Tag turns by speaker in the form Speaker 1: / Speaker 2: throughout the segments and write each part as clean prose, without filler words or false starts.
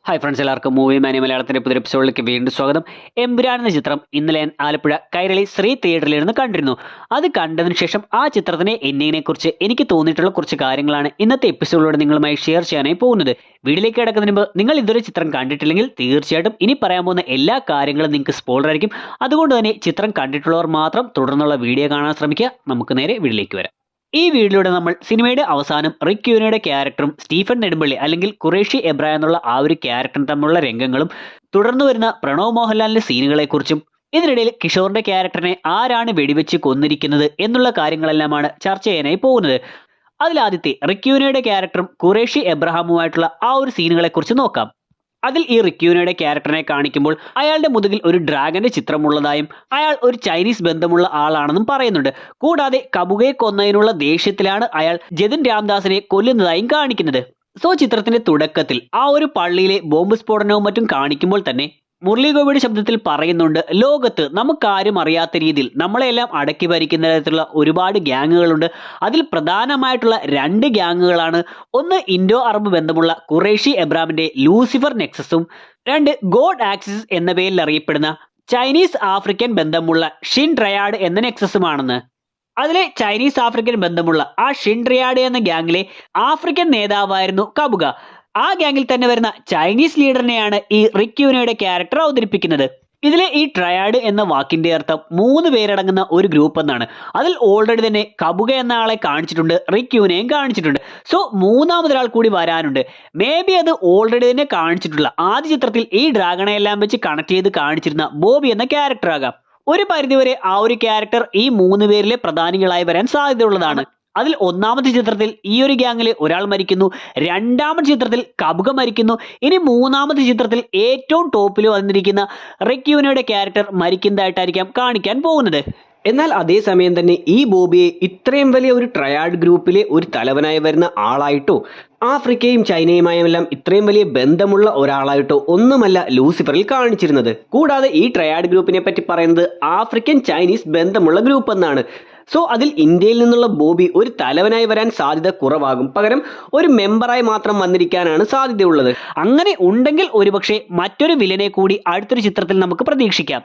Speaker 1: Hi friends, എല്ലാവർക്കും movie മാനി മലയാളത്തിന്റെ പുതിയ എപ്പിസോഡിലേക്ക് വീണ്ടും സ്വാഗതം. എമ്പുരാൻ എന്ന ചിത്രം ഇന്നലെ ഞാൻ ആലപ്പുഴ കൈരളി ശ്രീ തിയേറ്ററിൽ ഇരുന്ന് കണ്ടിരുന്നു. അത് കണ്ടതിന് ശേഷം ആ ചിത്രത്തിനെ എൻഡിങ്ങിനെ കുറിച്ച് എനിക്ക് തോന്നിയിട്ടുള്ള കുറച്ച് കാര്യങ്ങളാണ് ഇന്നത്തെ എപ്പിസോഡിലൂടെ നിങ്ങളുമായി ഷെയർ ചെയ്യാനായി പോകുന്നത്. വീഡിയോയിലേക്ക് കിടക്കുന്നതിന് മുമ്പ് നിങ്ങൾ ഇതൊരു ചിത്രം കണ്ടിട്ടില്ലെങ്കിൽ തീർച്ചയായിട്ടും ഇനി പറയാൻ പോകുന്ന എല്ലാ കാര്യങ്ങളും നിങ്ങൾക്ക് സ്പോയിലർ ആയിരിക്കും. അതുകൊണ്ട് തന്നെ ചിത്രം കണ്ടിട്ടുള്ളവർ മാത്രം തുടർന്നുള്ള വീഡിയോ കാണാൻ ശ്രമിക്കുക. നമുക്ക് നേരെ വീഡിയോയിലേക്ക് വരാം. ഈ വീഡിയോയിലൂടെ നമ്മൾ സിനിമയുടെ അവസാനം റിക് യൂനയുടെ ക്യാരക്ടറും സ്റ്റീഫൻ നെടുമ്പള്ളി അല്ലെങ്കിൽ ഖുറേഷി എബ്രാഹിം എന്നുള്ള ആ ഒരു ക്യാരക്ടറും തമ്മിലുള്ള രംഗങ്ങളും തുടർന്നു വരുന്ന പ്രണവ് മോഹൻലാലിന്റെ സീനുകളെക്കുറിച്ചും ഇതിനിടയിൽ കിഷോറിന്റെ ക്യാരക്ടറിനെ ആരാണ് വെടിവെച്ച് കൊന്നിരിക്കുന്നത് എന്നുള്ള കാര്യങ്ങളെല്ലാമാണ് ചർച്ച ചെയ്യാനായി പോകുന്നത്. അതിലാദ്യത്തെ റിക് യൂനയുടെ ക്യാരക്ടറും ഖുറേഷി എബ്രഹാമുമായിട്ടുള്ള ആ ഒരു സീനുകളെക്കുറിച്ച് നോക്കാം. അതിൽ ഈ റിക് യൂനയുടെ ക്യാരക്ടറിനെ കാണിക്കുമ്പോൾ അയാളുടെ മുതുകിൽ ഒരു ഡ്രാഗന്റെ ചിത്രമുള്ളതായും അയാൾ ഒരു ചൈനീസ് ബന്ധമുള്ള ആളാണെന്നും പറയുന്നുണ്ട്. കൂടാതെ കബുകയെ കൊന്നതിനുള്ള ദേഷ്യത്തിലാണ് അയാൾ ജതിൻ രാംദാസിനെ കൊല്ലുന്നതായും കാണിക്കുന്നത്. സോ ചിത്രത്തിന്റെ തുടക്കത്തിൽ ആ ഒരു പള്ളിയിലെ ബോംബ് സ്ഫോടനവും മറ്റും കാണിക്കുമ്പോൾ തന്നെ മുരളി ഗോപിയുടെ ശബ്ദത്തിൽ പറയുന്നുണ്ട്, ലോകത്ത് നമുക്കാരും അറിയാത്ത രീതിയിൽ നമ്മളെല്ലാം അടക്കി ഭരിക്കുന്ന തരത്തിലുള്ള ഒരുപാട് ഗ്യാങ്ങുകളുണ്ട്. അതിൽ പ്രധാനമായിട്ടുള്ള 2 ഗ്യാങ്ങുകളാണ്. ഒന്ന് ഇൻഡോ അറബ് ബന്ധമുള്ള ഖുറേഷി എബ്രാമിന്റെ ലൂസിഫർ നെക്സസും 2 ഗോഡ് ആക്സിസ് എന്ന പേരിൽ അറിയപ്പെടുന്ന ചൈനീസ് ആഫ്രിക്കൻ ബന്ധമുള്ള ഷിൻ ട്രയാഡ് എന്ന നെക്സസുമാണെന്ന്. അതിലെ ചൈനീസ് ആഫ്രിക്കൻ ബന്ധമുള്ള ആ ഷിൻ ട്രയാഡ് എന്ന ഗ്യാങ്ങിലെ ആഫ്രിക്കൻ നേതാവായിരുന്നു കബുക. ആ ഗ്യാങ്ങിൽ തന്നെ വരുന്ന ചൈനീസ് ലീഡറിനെയാണ് ഈ റിക് യൂനയുടെ ക്യാരക്ടർ അവതരിപ്പിക്കുന്നത്. ഇതിലെ ഈ ട്രയാഡ് എന്ന വാക്കിന്റെ അർത്ഥം 3 പേരടങ്ങുന്ന ഒരു ഗ്രൂപ്പ് എന്നാണ്. അതിൽ ഓൾറെഡി തന്നെ കബുക എന്ന ആളെ കാണിച്ചിട്ടുണ്ട്, റിക് യൂനയും കാണിച്ചിട്ടുണ്ട്. സോ മൂന്നാമതൊരാൾ കൂടി വരാനുണ്ട്. മേ ബി അത് ഓൾറെഡി തന്നെ കാണിച്ചിട്ടുള്ള ആദ്യ ചിത്രത്തിൽ ഈ ഡ്രാഗണെ എല്ലാം വെച്ച് കണക്ട് ചെയ്ത് കാണിച്ചിരുന്ന ബോബി എന്ന ക്യാരക്ടർ ആകാം. ഒരു പരിധിവരെ ആ ഒരു ക്യാരക്ടർ ഈ 3 പേരിലെ പ്രധാനികളായി വരാൻ സാധ്യതയുള്ളതാണ്. അതിൽ ഒന്നാമത്തെ ചിത്രത്തിൽ ഈ ഒരു ഗ്യാങ്ങിൽ ഒരാൾ മരിക്കുന്നു, രണ്ടാമത്തെ ചിത്രത്തിൽ കബുക മരിക്കുന്നു, ഇനി മൂന്നാമത്തെ ചിത്രത്തിൽ ഏറ്റവും ടോപ്പിൽ വന്നിരിക്കുന്ന റിക് യൂനയുടെ ക്യാരക്ടർ മരിക്കുന്നതായിട്ടായിരിക്കാം കാണിക്കാൻ പോകുന്നത്. എന്നാൽ അതേസമയം തന്നെ ഈ ബോബിയെ ഇത്രയും വലിയ ഒരു ട്രയാഡ് ഗ്രൂപ്പിലെ ഒരു തലവനായി വരുന്ന ആളായിട്ടോ ആഫ്രിക്കയും ചൈനയുമായെല്ലാം ഇത്രയും വലിയ ബന്ധമുള്ള ഒരാളായിട്ടോ ഒന്നുമല്ല ലൂസിഫറിൽ കാണിച്ചിരുന്നത്. കൂടാതെ ഈ ട്രയാഡ് ഗ്രൂപ്പിനെ പറ്റി പറയുന്നത് ആഫ്രിക്കൻ ചൈനീസ് ബന്ധമുള്ള ഗ്രൂപ്പ് എന്നാണ്. സോ അതിൽ ഇന്ത്യയിൽ നിന്നുള്ള ബോബി ഒരു തലവനായി വരാൻ സാധ്യത കുറവാകും. പകരം ഒരു മെമ്പറായി മാത്രം വന്നിരിക്കാനാണ് സാധ്യതയുള്ളത്. അങ്ങനെ ഉണ്ടെങ്കിൽ ഒരുപക്ഷെ മറ്റൊരു വില്ലനെ കൂടി അടുത്തൊരു ചിത്രത്തിൽ നമുക്ക് പ്രതീക്ഷിക്കാം.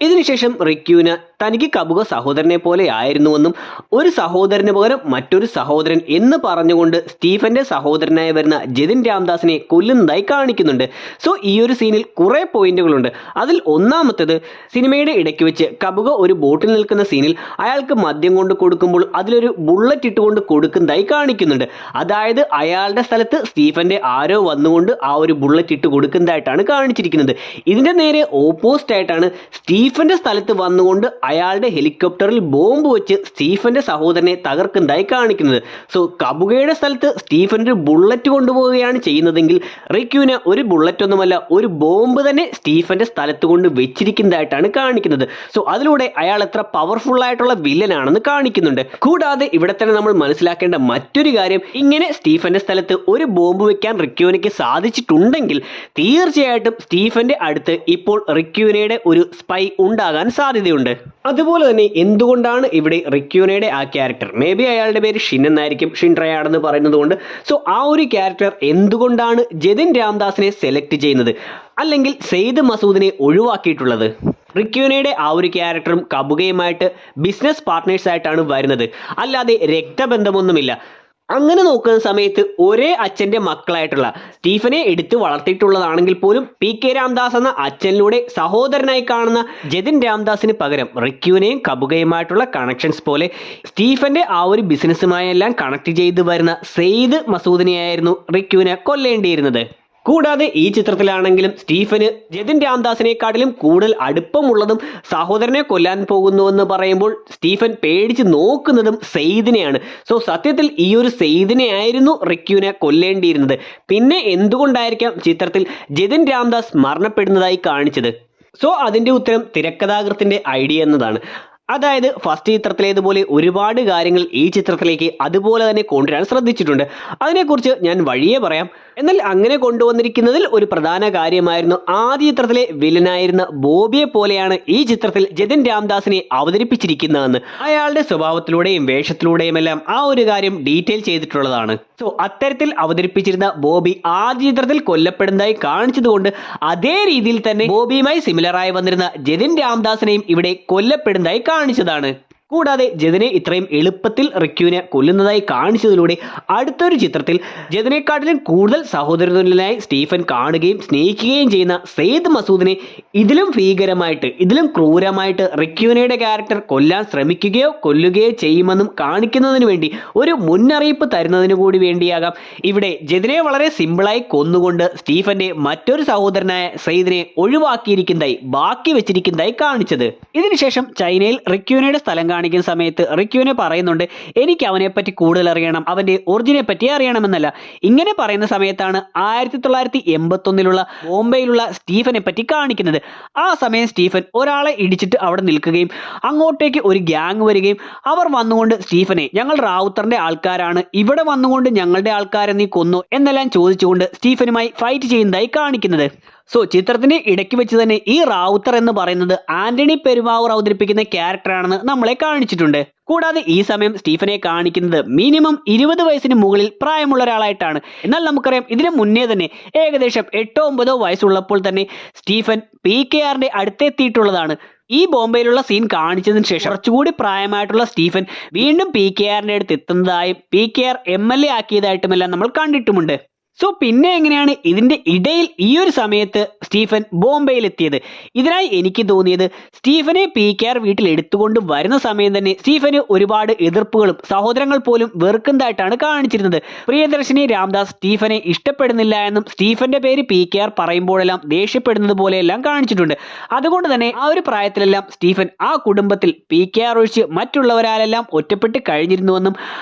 Speaker 1: ഇതിനുശേഷം റിക് യൂന തനിക്ക് കബുക സഹോദരനെ പോലെ ആയിരുന്നുവെന്നും ഒരു സഹോദരന് പകരം മറ്റൊരു സഹോദരൻ എന്ന് പറഞ്ഞുകൊണ്ട് സ്റ്റീഫന്റെ സഹോദരനായി വരുന്ന ജതിൻ രാംദാസിനെ കൊല്ലുന്നതായി കാണിക്കുന്നുണ്ട്. സോ ഈ ഒരു സീനിൽ കുറെ പോയിന്റുകളുണ്ട്. അതിൽ ഒന്നാമത്തേത്, സിനിമയുടെ ഇടയ്ക്ക് വെച്ച് കബുക ഒരു ബോട്ടിൽ നിൽക്കുന്ന സീനിൽ അയാൾക്ക് മദ്യം കൊണ്ട് കൊടുക്കുമ്പോൾ അതിലൊരു ബുള്ളറ്റ് ഇട്ടുകൊണ്ട് കൊടുക്കുന്നതായി കാണിക്കുന്നുണ്ട്. അതായത് അയാളുടെ സ്ഥലത്ത് സ്റ്റീഫന്റെ ആരോ വന്നുകൊണ്ട് ആ ഒരു ബുള്ളറ്റ് ഇട്ട് കൊടുക്കുന്നതായിട്ടാണ് കാണിച്ചിരിക്കുന്നത്. ഇതിന്റെ നേരെ ഓപ്പോസിറ്റ് ആയിട്ടാണ് സ്റ്റീഫന്റെ സ്ഥലത്ത് വന്നുകൊണ്ട് അയാളുടെ ഹെലികോപ്റ്ററിൽ ബോംബ് വെച്ച് സ്റ്റീഫന്റെ സഹോദരനെ തകർക്കുന്നതായി കാണിക്കുന്നത്. സോ കബുകയുടെ സ്ഥലത്ത് സ്റ്റീഫൻ ഒരു ബുള്ളറ്റ് കൊണ്ടുപോവുകയാണ് ചെയ്യുന്നതെങ്കിൽ റിക് യൂന ഒരു ബുള്ളറ്റ് ഒന്നുമല്ല, ഒരു ബോംബ് തന്നെ സ്റ്റീഫന്റെ സ്ഥലത്ത് കൊണ്ട് വെച്ചിരിക്കുന്നതായിട്ടാണ് കാണിക്കുന്നത്. സോ അതിലൂടെ അയാൾ എത്ര പവർഫുൾ ആയിട്ടുള്ള വില്ലനാണെന്ന് കാണിക്കുന്നുണ്ട്. കൂടാതെ ഇവിടെ തന്നെ നമ്മൾ മനസ്സിലാക്കേണ്ട മറ്റൊരു കാര്യം, ഇങ്ങനെ സ്റ്റീഫന്റെ സ്ഥലത്ത് ഒരു ബോംബ് വെക്കാൻ റിക് യൂനയ്ക്ക് സാധിച്ചിട്ടുണ്ടെങ്കിൽ തീർച്ചയായിട്ടും സ്റ്റീഫന്റെ അടുത്ത് ഇപ്പോൾ റിക് യൂനയുടെ ഒരു സ്പൈ ഉണ്ടാകാൻ സാധ്യതയുണ്ട്. അതുപോലെ തന്നെ എന്തുകൊണ്ടാണ് ഇവിടെ റിക് യൂനയുടെ ആ ക്യാരക്ടർ, മേ ബി അയാളുടെ പേര് ഷിൻ എന്നായിരിക്കും, ഷിൻ ട്രയാഡ് എന്ന് പറയുന്നത് കൊണ്ട്, സോ ആ ഒരു ക്യാരക്ടർ എന്തുകൊണ്ടാണ് ജതിൻ രാംദാസിനെ സെലക്ട് ചെയ്യുന്നത് അല്ലെങ്കിൽ സെയ്ദ് മസൂദിനെ ഒഴിവാക്കിയിട്ടുള്ളത്? റിക് യൂനയുടെ ആ ഒരു ക്യാരക്ടറും കബുകയുമായിട്ട് ബിസിനസ് പാർട്ട്നേഴ്സ് ആയിട്ടാണ് വരുന്നത്, അല്ലാതെ രക്തബന്ധമൊന്നുമില്ല. അങ്ങനെ നോക്കുന്ന സമയത്ത് ഒരേ അച്ഛന്റെ മക്കളായിട്ടുള്ള സ്റ്റീഫനെ എടുത്ത് വളർത്തിയിട്ടുള്ളതാണെങ്കിൽ പോലും PK രാംദാസ് എന്ന അച്ഛനിലൂടെ സഹോദരനായി കാണുന്ന ജതിൻ രാംദാസിന് പകരം റിക് യൂനയും കബുകയുമായിട്ടുള്ള കണക്ഷൻസ് പോലെ സ്റ്റീഫന്റെ ആ ഒരു ബിസിനസ്സുമായെല്ലാം കണക്ട് ചെയ്ത് വരുന്ന സെയ്ദ് മസൂദിനെയായിരുന്നു റിക് യൂന കൊല്ലേണ്ടിയിരുന്നത്. കൂടാതെ ഈ ചിത്രത്തിലാണെങ്കിലും സ്റ്റീഫന് ജതിൻ രാംദാസിനെക്കാട്ടിലും കൂടുതൽ അടുപ്പമുള്ളതും സഹോദരനെ കൊല്ലാൻ പോകുന്നുവെന്ന് പറയുമ്പോൾ സ്റ്റീഫൻ പേടിച്ച് നോക്കുന്നതും സെയ്ദിനെയാണ്. സോ സത്യത്തിൽ ഈ ഒരു സെയ്ദിനെ ആയിരുന്നു റിക് യൂന കൊല്ലേണ്ടിയിരുന്നത്. പിന്നെ എന്തുകൊണ്ടായിരിക്കാം ചിത്രത്തിൽ ജതിൻ രാംദാസ് മരണപ്പെടുന്നതായി കാണിച്ചത്? സോ അതിന്റെ ഉത്തരം തിരക്കഥാകൃത്തിന്റെ ഐഡിയ എന്നതാണ്.
Speaker 2: അതായത് ഫസ്റ്റ് ചിത്രത്തിലേതുപോലെ ഒരുപാട് കാര്യങ്ങൾ ഈ ചിത്രത്തിലേക്ക് അതുപോലെ തന്നെ കൊണ്ടുവരാൻ ശ്രദ്ധിച്ചിട്ടുണ്ട്. അതിനെക്കുറിച്ച് ഞാൻ വഴിയേ പറയാം. എന്നാൽ അങ്ങനെ കൊണ്ടുവന്നിരിക്കുന്നതിൽ ഒരു പ്രധാന കാര്യമായിരുന്നു ആദ്യ ചിത്രത്തിലെ വില്ലനായിരുന്ന ബോബിയെ പോലെയാണ് ഈ ചിത്രത്തിൽ ജതിൻ രാംദാസിനെ അവതരിപ്പിച്ചിരിക്കുന്നതെന്ന്. അയാളുടെ സ്വഭാവത്തിലൂടെയും വേഷത്തിലൂടെയും എല്ലാം ആ ഒരു കാര്യം ഡീറ്റെയിൽ ചെയ്തിട്ടുള്ളതാണ്. സോ അത്തരത്തിൽ അവതരിപ്പിച്ചിരുന്ന ബോബി ആദ്യ ചിത്രത്തിൽ കൊല്ലപ്പെടുന്നതായി കാണിച്ചതുകൊണ്ട് അതേ രീതിയിൽ തന്നെ ബോബിയുമായി സിമിലറായി വന്നിരുന്ന ജതിൻ രാംദാസിനെയും ഇവിടെ കൊല്ലപ്പെടുന്നതായി കാണിച്ചതാണ്. കൂടാതെ ജതിനെ ഇത്രയും എളുപ്പത്തിൽ റിക്യുവിനെ കൊല്ലുന്നതായി കാണിച്ചതിലൂടെ അടുത്തൊരു ചിത്രത്തിൽ ജതിനെക്കാട്ടിലും കൂടുതൽ സഹോദരതുല്യനായി സ്റ്റീഫൻ കാണുകയും സ്നേഹിക്കുകയും ചെയ്യുന്ന സെയ്ദ് മസൂദിനെ ഇതിലും ഭീകരമായിട്ട് ഇതിലും ക്രൂരമായിട്ട് റിക്യുവിനയുടെ ക്യാരക്ടർ കൊല്ലാൻ ശ്രമിക്കുകയോ കൊല്ലുകയോ ചെയ്യുമെന്നും കാണിക്കുന്നതിന് വേണ്ടി ഒരു മുന്നറിയിപ്പ് തരുന്നതിന് കൂടി വേണ്ടിയാകാം ഇവിടെ ജതിനെ വളരെ സിമ്പിളായി കൊന്നുകൊണ്ട് സ്റ്റീഫന്റെ മറ്റൊരു സഹോദരനായ സെയ്ദിനെ ഒഴിവാക്കിയിരിക്കുന്നതായി ബാക്കി വെച്ചിരിക്കുന്നതായി കാണിച്ചത്. ഇതിനുശേഷം ചൈനയിൽ റിക്യുവിനയുടെ സ്ഥലം കാണിക്കുന്ന സമയത്ത് റിക്യുവിനെ പറയുന്നുണ്ട്, എനിക്ക് അവനെ പറ്റി കൂടുതൽ അറിയണം, അവന്റെ ഒറിജിനെ പറ്റി അറിയണമെന്നല്ല. ഇങ്ങനെ പറയുന്ന സമയത്താണ് 1981 ബോംബെയിലുള്ള സ്റ്റീഫനെ പറ്റി കാണിക്കുന്നത്. ആ സമയം സ്റ്റീഫൻ ഒരാളെ ഇടിച്ചിട്ട് അവിടെ നിൽക്കുകയും അങ്ങോട്ടേക്ക് ഒരു ഗ്യാങ് വരികയും അവർ വന്നുകൊണ്ട് സ്റ്റീഫനെ, ഞങ്ങൾ റാവുത്തറിന്റെ ആൾക്കാരാണ്, ഇവിടെ വന്നുകൊണ്ട് ഞങ്ങളുടെ ആൾക്കാരെ നീ കൊന്നു എന്നെല്ലാം ചോദിച്ചുകൊണ്ട് സ്റ്റീഫനുമായി ഫൈറ്റ് ചെയ്യുന്നതായി കാണിക്കുന്നത്. സോ ചിത്രത്തിന്റെ ഇടയ്ക്ക് വെച്ച് തന്നെ ഈ റാവുത്തർ എന്ന് പറയുന്നത് ആന്റണി പെരുമാവൂർ അവതരിപ്പിക്കുന്ന ക്യാരക്ടറാണെന്ന് നമ്മളെ കാണിച്ചിട്ടുണ്ട്. കൂടാതെ ഈ സമയം സ്റ്റീഫനെ കാണിക്കുന്നത് മിനിമം 20 വയസ്സിന് മുകളിൽ പ്രായമുള്ള ഒരാളായിട്ടാണ്. എന്നാൽ നമുക്കറിയാം ഇതിന് മുന്നേ തന്നെ ഏകദേശം 8-9 വയസ്സുള്ളപ്പോൾ തന്നെ സ്റ്റീഫൻ PKRന്റെ അടുത്തെത്തിയിട്ടുള്ളതാണ്. ഈ ബോംബെയിലുള്ള സീൻ കാണിച്ചതിന് ശേഷം കുറച്ചുകൂടി പ്രായമായിട്ടുള്ള സ്റ്റീഫൻ വീണ്ടും PKRന്റെ അടുത്ത് എത്തുന്നതായും PKR MLA ആക്കിയതായിട്ടുമെല്ലാം നമ്മൾ കണ്ടിട്ടുമുണ്ട്. സോ പിന്നെ എങ്ങനെയാണ് ഇതിന്റെ ഇടയിൽ ഈ ഒരു സമയത്ത് സ്റ്റീഫൻ ബോംബെയിൽ എത്തിയത്? ഇതിനായി എനിക്ക് തോന്നിയത് സ്റ്റീഫനെ PKR വീട്ടിൽ എടുത്തുകൊണ്ട് വരുന്ന സമയം തന്നെ സ്റ്റീഫന് ഒരുപാട് എതിർപ്പുകളും സഹോദരങ്ങൾ പോലും വെറുക്കുന്നതായിട്ടാണ് കാണിച്ചിരുന്നത്. പ്രിയദർശിനി രാംദാസ് സ്റ്റീഫനെ ഇഷ്ടപ്പെടുന്നില്ല എന്നും സ്റ്റീഫന്റെ പേര് PKR പറയുമ്പോഴെല്ലാം ദേഷ്യപ്പെടുന്നത് പോലെയെല്ലാം കാണിച്ചിട്ടുണ്ട്. അതുകൊണ്ട് തന്നെ ആ ഒരു പ്രായത്തിലെല്ലാം സ്റ്റീഫൻ ആ കുടുംബത്തിൽ PKR ഒഴിച്ച് മറ്റുള്ളവരാലെല്ലാം ഒറ്റപ്പെട്ട് കഴിഞ്ഞിരുന്നുവെന്നും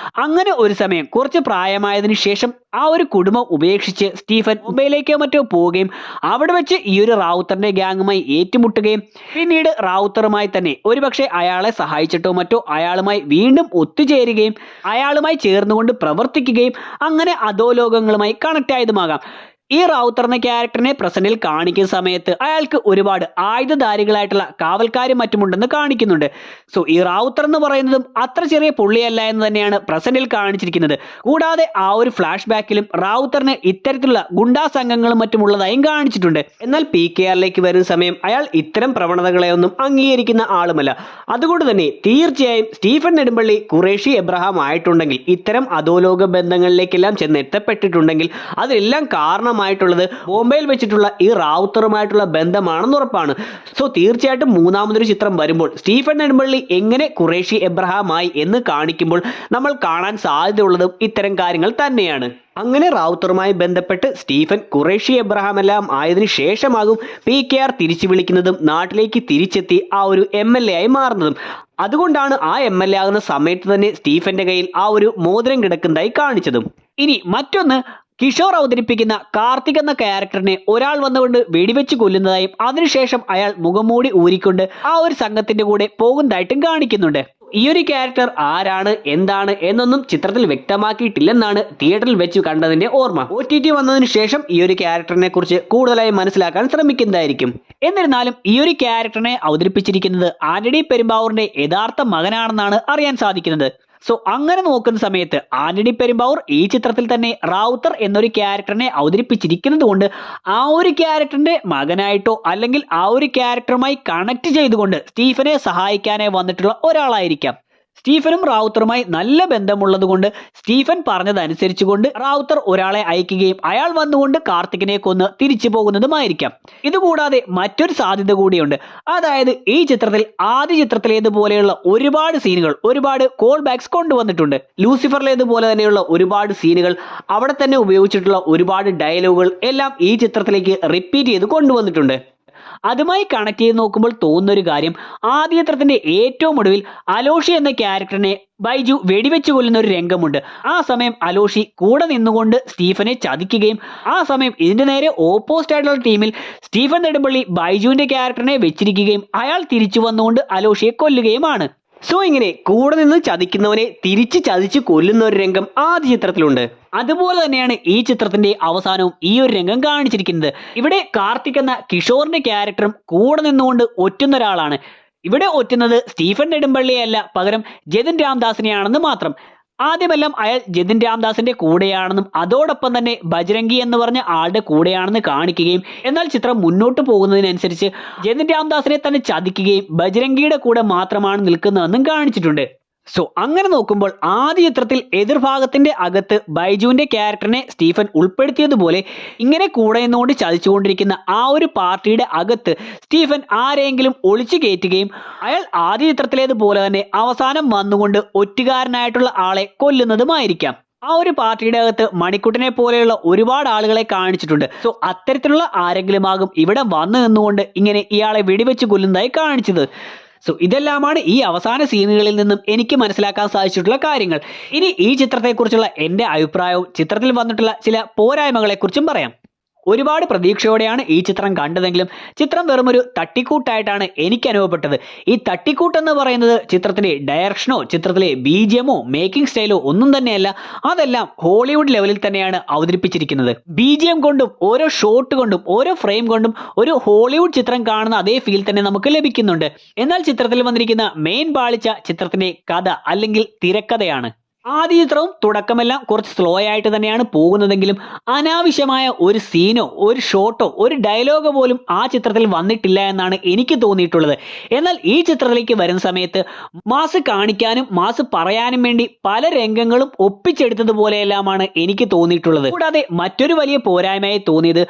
Speaker 2: അങ്ങനെ ഒരു സമയം കുറച്ച് പ്രായമായതിനു ശേഷം ആ ഒരു കുടുംബം ഉപേക്ഷിച്ച് സ്റ്റീഫൻ മുംബൈയിലേക്കോ മറ്റോ പോവുകയും അവിടെ വെച്ച് ഈ ഒരു റാവുത്തറിന്റെ ഗ്യാങ്ങുമായി ഏറ്റുമുട്ടുകയും പിന്നീട് റാവുത്തറുമായി തന്നെ ഒരുപക്ഷെ അയാളെ സഹായിച്ചിട്ടോ മറ്റോ അയാളുമായി വീണ്ടും ഒത്തുചേരുകയും അയാളുമായി ചേർന്നുകൊണ്ട് പ്രവർത്തിക്കുകയും അങ്ങനെ അധോലോകങ്ങളുമായി കണക്ട് ആയതുമാകാം. ഈ റാവുത്തർ എന്ന ക്യാരക്ടറിനെ പ്രസന്റിൽ കാണിക്കുന്ന സമയത്ത് അയാൾക്ക് ഒരുപാട് ആയുധധാരികളായിട്ടുള്ള കാവൽക്കാരും മറ്റുമുണ്ടെന്ന് കാണിക്കുന്നുണ്ട്. സോ ഈ റാവുത്തർ എന്ന് പറയുന്നതും അത്ര ചെറിയ പുള്ളിയല്ല എന്ന് തന്നെയാണ് പ്രസന്റിൽ കാണിച്ചിരിക്കുന്നത്. കൂടാതെ ആ ഒരു ഫ്ലാഷ് ബാക്കിലും റാവുത്തറിന് ഇത്തരത്തിലുള്ള ഗുണ്ടാ സംഘങ്ങളും മറ്റുമുള്ളതായും കാണിച്ചിട്ടുണ്ട്. എന്നാൽ PKRലേക്ക് വരുന്ന സമയം അയാൾ ഇത്തരം പ്രവണതകളെ ഒന്നും അംഗീകരിക്കുന്ന ആളുമല്ല. അതുകൊണ്ട് തന്നെ തീർച്ചയായും സ്റ്റീഫൻ നെടുമ്പള്ളി ഖുറേഷി എബ്രഹാം ആയിട്ടുണ്ടെങ്കിൽ ഇത്തരം അധോലോക ബന്ധങ്ങളിലേക്കെല്ലാം ചെന്നെത്തപ്പെട്ടിട്ടുണ്ടെങ്കിൽ അതിലെല്ലാം കാരണം ായിട്ടുള്ളത് ബോംബെയിൽ വെച്ചിട്ടുള്ള ഈ റാവുത്തറുമായിട്ടുള്ള ബന്ധമാണെന്ന് ഉറപ്പാണ്. സോ തീർച്ചയായിട്ടും മൂന്നാമതൊരു ചിത്രം വരുമ്പോൾ സ്റ്റീഫൻ നെടുമ്പള്ളി എങ്ങനെ ഖുറേഷി എബ്രഹാമായി എന്ന് കാണിക്കുമ്പോൾ നമ്മൾ കാണാൻ സാധ്യതയുള്ളതും ഇത്തരം കാര്യങ്ങൾ തന്നെയാണ്. അങ്ങനെ റാവുത്തറുമായി ബന്ധപ്പെട്ട് സ്റ്റീഫൻ ഖുറേഷി എബ്രഹാം എല്ലാം ആയതിനു ശേഷമാകും PKR തിരിച്ചു വിളിക്കുന്നതും നാട്ടിലേക്ക് തിരിച്ചെത്തി ആ ഒരു MLA ആയി മാറുന്നതും. അതുകൊണ്ടാണ് ആ MLA ആകുന്ന സമയത്ത് തന്നെ സ്റ്റീഫന്റെ കയ്യിൽ ആ ഒരു മോതിരം കിടക്കുന്നതായി കാണിച്ചതും. ഇനി മറ്റൊന്ന്, കിഷോർ അവതരിപ്പിക്കുന്ന കാർത്തിക് എന്ന ക്യാരക്ടറിനെ ഒരാൾ വന്നുകൊണ്ട് വെടിവെച്ച് കൊല്ലുന്നതായും അതിനുശേഷം അയാൾ മുഖംമൂടി ഊരിക്കൊണ്ട് ആ ഒരു സംഘത്തിന്റെ കൂടെ പോകുന്നതായിട്ടും കാണിക്കുന്നുണ്ട്. ഈ ഒരു ക്യാരക്ടർ ആരാണ് എന്താണ് എന്നൊന്നും ചിത്രത്തിൽ വ്യക്തമാക്കിയിട്ടില്ലെന്നാണ് തിയേറ്ററിൽ വെച്ച് കണ്ടതിന്റെ ഓർമ്മ. OTT വന്നതിന് ശേഷം ഈ ഒരു ക്യാരക്ടറിനെ കുറിച്ച് കൂടുതലായി മനസ്സിലാക്കാൻ ശ്രമിക്കുന്നതായിരിക്കും. എന്നിരുന്നാലും ഈ ഒരു ക്യാരക്ടറിനെ അവതരിപ്പിച്ചിരിക്കുന്നത് ആന്റണി പെരുമ്പാവൂരിന്റെ യഥാർത്ഥ മകനാണെന്നാണ് അറിയാൻ സാധിക്കുന്നത്. സോ അങ്ങനെ നോക്കുന്ന സമയത്ത് ആന്റണി പെരുമ്പാവൂർ ഈ ചിത്രത്തിൽ തന്നെ റാവുത്തർ എന്നൊരു ക്യാരക്ടറിനെ അവതരിപ്പിച്ചിരിക്കുന്നത് കൊണ്ട് ആ ഒരു ക്യാരക്ടറിന്റെ മകനായിട്ടോ അല്ലെങ്കിൽ ആ ഒരു ക്യാരക്ടറുമായി കണക്ട് ചെയ്തുകൊണ്ട് സ്റ്റീഫനെ സഹായിക്കാനായി വന്നിട്ടുള്ള ഒരാളായിരിക്കാം. സ്റ്റീഫനും റാവുത്തറുമായി നല്ല ബന്ധമുള്ളത് കൊണ്ട് സ്റ്റീഫൻ പറഞ്ഞതനുസരിച്ചുകൊണ്ട് റാവുത്തർ ഒരാളെ അയക്കുകയും അയാൾ വന്നുകൊണ്ട് കാർത്തികിനെ കൊന്ന് തിരിച്ചു പോകുന്നതുമായിരിക്കാം. ഇതുകൂടാതെ മറ്റൊരു സാധ്യത കൂടിയുണ്ട്. അതായത് ഈ ചിത്രത്തിൽ ആദ്യ ചിത്രത്തിലേതുപോലെയുള്ള ഒരുപാട് സീനുകൾ, ഒരുപാട് കോൾ ബാക്സ് കൊണ്ടുവന്നിട്ടുണ്ട്. ലൂസിഫറിലേതുപോലെ തന്നെയുള്ള ഒരുപാട് സീനുകൾ, അവിടെ തന്നെ ഉപയോഗിച്ചിട്ടുള്ള ഒരുപാട് ഡയലോഗുകൾ എല്ലാം ഈ ചിത്രത്തിലേക്ക് റിപ്പീറ്റ് ചെയ്ത് കൊണ്ടുവന്നിട്ടുണ്ട്. അതുമായി കണക്ട് ചെയ്ത് നോക്കുമ്പോൾ തോന്നുന്നൊരു കാര്യം, ആദ്യ ചിത്രത്തിന്റെ ഏറ്റവും ഒടുവിൽ അലോഷി എന്ന ക്യാരക്ടറിനെ ബൈജു വെടിവെച്ച് കൊല്ലുന്ന ഒരു രംഗമുണ്ട്. ആ സമയം അലോഷി കൂടെ നിന്നുകൊണ്ട് സ്റ്റീഫനെ ചതിക്കുകയും ആ സമയം ഇതിന്റെ നേരെ ഓപ്പോസിറ്റ് ആയിട്ടുള്ള ടീമിൽ സ്റ്റീഫൻ നെടുമ്പള്ളി ബൈജുവിന്റെ ക്യാരക്ടറിനെ വെച്ചിരിക്കുകയും അയാൾ തിരിച്ചു വന്നുകൊണ്ട് അലോഷിയെ കൊല്ലുകയുമാണ്. സോ ഇങ്ങനെ കൂടെ നിന്ന് ചതിക്കുന്നവനെ തിരിച്ച് ചതിച്ച് കൊല്ലുന്ന ഒരു രംഗം ആദ്യ ചിത്രത്തിലുണ്ട്.
Speaker 1: അതുപോലെ തന്നെയാണ് ഈ ചിത്രത്തിന്റെ അവസാനവും ഈ ഒരു രംഗം കാണിച്ചിരിക്കുന്നത്. ഇവിടെ കാർത്തിക് എന്ന കിഷോറിന്റെ ക്യാരക്ടറും കൂടെ നിന്നുകൊണ്ട് ഒറ്റുന്ന ഒരാളാണ്. ഇവിടെ ഒറ്റുന്നത് സ്റ്റീഫൻ നെടുമ്പള്ളിയല്ല, പകരം ജതിൻ രാംദാസിനെയാണെന്ന് മാത്രം. ആദ്യമെല്ലാം അയാൾ ജതിൻ രാംദാസിന്റെ കൂടെയാണെന്നും അതോടൊപ്പം തന്നെ ബജ്രംഗി എന്ന് പറഞ്ഞ ആളുടെ കൂടെയാണെന്ന് കാണിക്കുകയും, എന്നാൽ ചിത്രം മുന്നോട്ട് പോകുന്നതിനനുസരിച്ച് ജതിൻ രാംദാസിനെ തന്നെ ചതിക്കുകയും ബജ്രംഗിയുടെ കൂടെ മാത്രമാണ് നിൽക്കുന്നതെന്നും കാണിച്ചിട്ടുണ്ട്. സോ അങ്ങനെ നോക്കുമ്പോൾ ആദ്യ ചിത്രത്തിൽ എതിർഭാഗത്തിന്റെ അകത്ത് ബൈജുവിന്റെ ക്യാരക്ടറിനെ സ്റ്റീഫൻ ഉൾപ്പെടുത്തിയതുപോലെ ഇങ്ങനെ കൂടെ നിന്നുകൊണ്ട് ചതിച്ചുകൊണ്ടിരിക്കുന്ന ആ ഒരു പാർട്ടിയുടെ അകത്ത് സ്റ്റീഫൻ ആരെങ്കിലും ഒളിച്ചു കയറ്റുകയും അയാൾ ആദ്യ ചിത്രത്തിലേതുപോലെ തന്നെ അവസാനം വന്നുകൊണ്ട് ഒറ്റുകാരനായിട്ടുള്ള ആളെ കൊല്ലുന്നതുമായിരിക്കാം. ആ ഒരു പാർട്ടിയുടെ അകത്ത് മണിക്കുട്ടനെ പോലെയുള്ള ഒരുപാട് ആളുകളെ കാണിച്ചിട്ടുണ്ട്. സോ അത്തരത്തിലുള്ള ആരെങ്കിലും ആകും ഇവിടെ വന്നു നിന്നുകൊണ്ട് ഇങ്ങനെ ഇയാളെ വെടിവെച്ച് കൊല്ലുന്നതായി കാണിച്ചത്. സോ ഇതെല്ലാമാണ് ഈ അവസാന സീനുകളിൽ നിന്നും എനിക്ക് മനസ്സിലാക്കാൻ സാധിച്ചിട്ടുള്ള കാര്യങ്ങൾ. ഇനി ഈ ചിത്രത്തെക്കുറിച്ചുള്ള എൻ്റെ അഭിപ്രായവും ചിത്രത്തിൽ വന്നിട്ടുള്ള ചില പോരായ്മകളെക്കുറിച്ചും പറയാം. ഒരുപാട് പ്രതീക്ഷയോടെയാണ് ഈ ചിത്രം കണ്ടതെങ്കിലും ചിത്രം വെറുമൊരു തട്ടിക്കൂട്ടായിട്ടാണ് എനിക്ക് അനുഭവപ്പെട്ടത്. ഈ തട്ടിക്കൂട്ടെന്ന് പറയുന്നത് ചിത്രത്തിന്റെ ഡയറക്ഷനോ ചിത്രത്തിലെ BGMോ മേക്കിംഗ് സ്റ്റൈലോ ഒന്നും തന്നെയല്ല. അതെല്ലാം ഹോളിവുഡ് ലെവലിൽ തന്നെയാണ് അവതരിപ്പിച്ചിരിക്കുന്നത്. BGM കൊണ്ടും ഓരോ ഷോട്ട് കൊണ്ടും ഓരോ ഫ്രെയിം കൊണ്ടും ഒരു ഹോളിവുഡ് ചിത്രം കാണുന്ന അതേ ഫീൽ തന്നെ നമുക്ക് ലഭിക്കുന്നുണ്ട്. എന്നാൽ ചിത്രത്തിൽ വന്നിരിക്കുന്ന മെയിൻ പാളിച്ച ചിത്രത്തിന്റെ കഥ അല്ലെങ്കിൽ തിരക്കഥയാണ്. ആദ്യ ചിത്രവും തുടക്കമെല്ലാം കുറച്ച് സ്ലോ ആയിട്ട് തന്നെയാണ് പോകുന്നതെങ്കിലും അനാവശ്യമായ ഒരു സീനോ ഒരു ഷോട്ടോ ഒരു ഡയലോഗോ പോലും ആ ചിത്രത്തിൽ വന്നിട്ടില്ല എന്നാണ് എനിക്ക് തോന്നിയിട്ടുള്ളത്. എന്നാൽ ഈ ചിത്രത്തിലേക്ക് വരുന്ന സമയത്ത് മാസ് കാണിക്കാനും മാസ് പറയാനും വേണ്ടി പല രംഗങ്ങളും ഒപ്പിച്ചെടുത്തതുപോലെയെല്ലാമാണ് എനിക്ക് തോന്നിയിട്ടുള്ളത്. കൂടാതെ മറ്റൊരു വലിയ പോരായ്മയായി തോന്നിയത്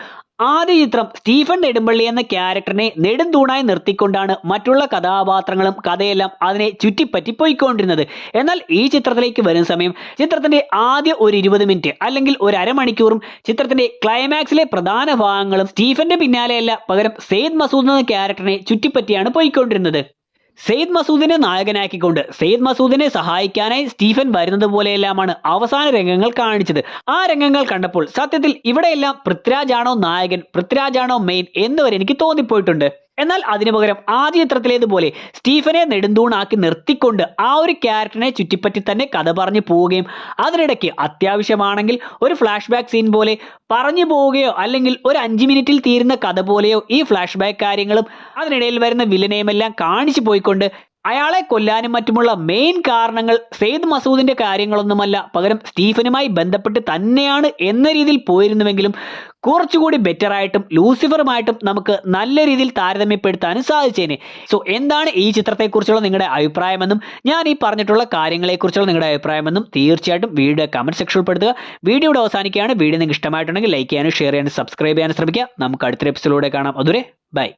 Speaker 1: ആദ്യ ചിത്രം സ്റ്റീഫൻ നെടുമ്പള്ളി എന്ന ക്യാരക്ടറിനെ നെടുന്തൂണായി നിർത്തിക്കൊണ്ടാണ് മറ്റുള്ള കഥാപാത്രങ്ങളും കഥയെല്ലാം അതിനെ ചുറ്റിപ്പറ്റി പോയിക്കൊണ്ടിരുന്നത്. എന്നാൽ ഈ ചിത്രത്തിലേക്ക് വരുന്ന സമയം ചിത്രത്തിന്റെ ആദ്യ ഒരു 20 മിനിറ്റ് അല്ലെങ്കിൽ ഒരു അരമണിക്കൂറും ചിത്രത്തിന്റെ ക്ലൈമാക്സിലെ പ്രധാന ഭാഗങ്ങളും സ്റ്റീഫന്റെ പിന്നാലെയല്ല, പകരം സെയ്ദ് മസൂദ് എന്ന ക്യാരക്ടറിനെ ചുറ്റിപ്പറ്റിയാണ് പോയിക്കൊണ്ടിരുന്നത്. സെയ്ദ് മസൂദിനെ നായകനാക്കിക്കൊണ്ട് സെയ്ദ് മസൂദിനെ സഹായിക്കാനായി സ്റ്റീഫൻ വരുന്നത് പോലെയെല്ലാമാണ് അവസാന രംഗങ്ങൾ കാണിച്ചത്. ആ രംഗങ്ങൾ കണ്ടപ്പോൾ സത്യത്തിൽ ഇവിടെയെല്ലാം പൃഥ്വിരാജാണോ നായകൻ, പൃഥ്വിരാജാണോ മെയിൻ എന്നുവരെ എനിക്ക് തോന്നിപ്പോയിട്ടുണ്ട്. എന്നാൽ അതിനു പകരം ആദ്യ ചിത്രത്തിലേതുപോലെ സ്റ്റീഫനെ നെടുന്തൂണാക്കി നിർത്തിക്കൊണ്ട് ആ ഒരു ക്യാരക്ടറിനെ ചുറ്റിപ്പറ്റി തന്നെ കഥ പറഞ്ഞു പോവുകയും അതിനിടയ്ക്ക് അത്യാവശ്യമാണെങ്കിൽ ഒരു ഫ്ലാഷ് ബാക്ക് സീൻ പോലെ പറഞ്ഞു പോവുകയോ അല്ലെങ്കിൽ ഒരു 5 മിനിറ്റിൽ തീരുന്ന കഥ പോലെയോ ഈ ഫ്ലാഷ് ബാക്ക് കാര്യങ്ങളും അതിനിടയിൽ വരുന്ന വില്ലനെയുമെല്ലാം കാണിച്ചു പോയിക്കൊണ്ട് അയാളെ കൊല്ലാനും മറ്റുമുള്ള മെയിൻ കാരണങ്ങൾ സെയ്ദ് മസൂദിന്റെ കാര്യങ്ങളൊന്നുമല്ല, പകരം സ്റ്റീഫനുമായി ബന്ധപ്പെട്ട് തന്നെയാണ് എന്ന രീതിയിൽ പോയിരുന്നുവെങ്കിലും കുറച്ചുകൂടി ബെറ്റർ ആയിട്ടും ലൂസിഫറുമായിട്ടും നമുക്ക് നല്ല രീതിയിൽ താരതമ്യപ്പെടുത്താനും സാധിച്ചേനെ. സോ എന്താണ് ഈ ചിത്രത്തെക്കുറിച്ചുള്ള നിങ്ങളുടെ അഭിപ്രായമെന്നും ഞാൻ ഈ പറഞ്ഞിട്ടുള്ള കാര്യങ്ങളെക്കുറിച്ചുള്ള നിങ്ങളുടെ അഭിപ്രായമെന്നും തീർച്ചയായിട്ടും വീഡിയോ കമന്റ് സെക്ഷനിൽ ഉൾപ്പെടുത്തുക. വീഡിയോയുടെ അവസാനിക്കുകയാണ്. വീഡിയോ നിങ്ങൾക്ക് ഇഷ്ടമായിട്ടുണ്ടെങ്കിൽ ലൈക്ക് ചെയ്യാനും ഷെയർ ചെയ്യാനും സബ്സ്ക്രൈബ് ചെയ്യാനും ശ്രമിക്കുക. നമുക്ക് അടുത്ത എപ്പിസോഡിലൂടെ കാണാം. അതുവരെ ബൈ.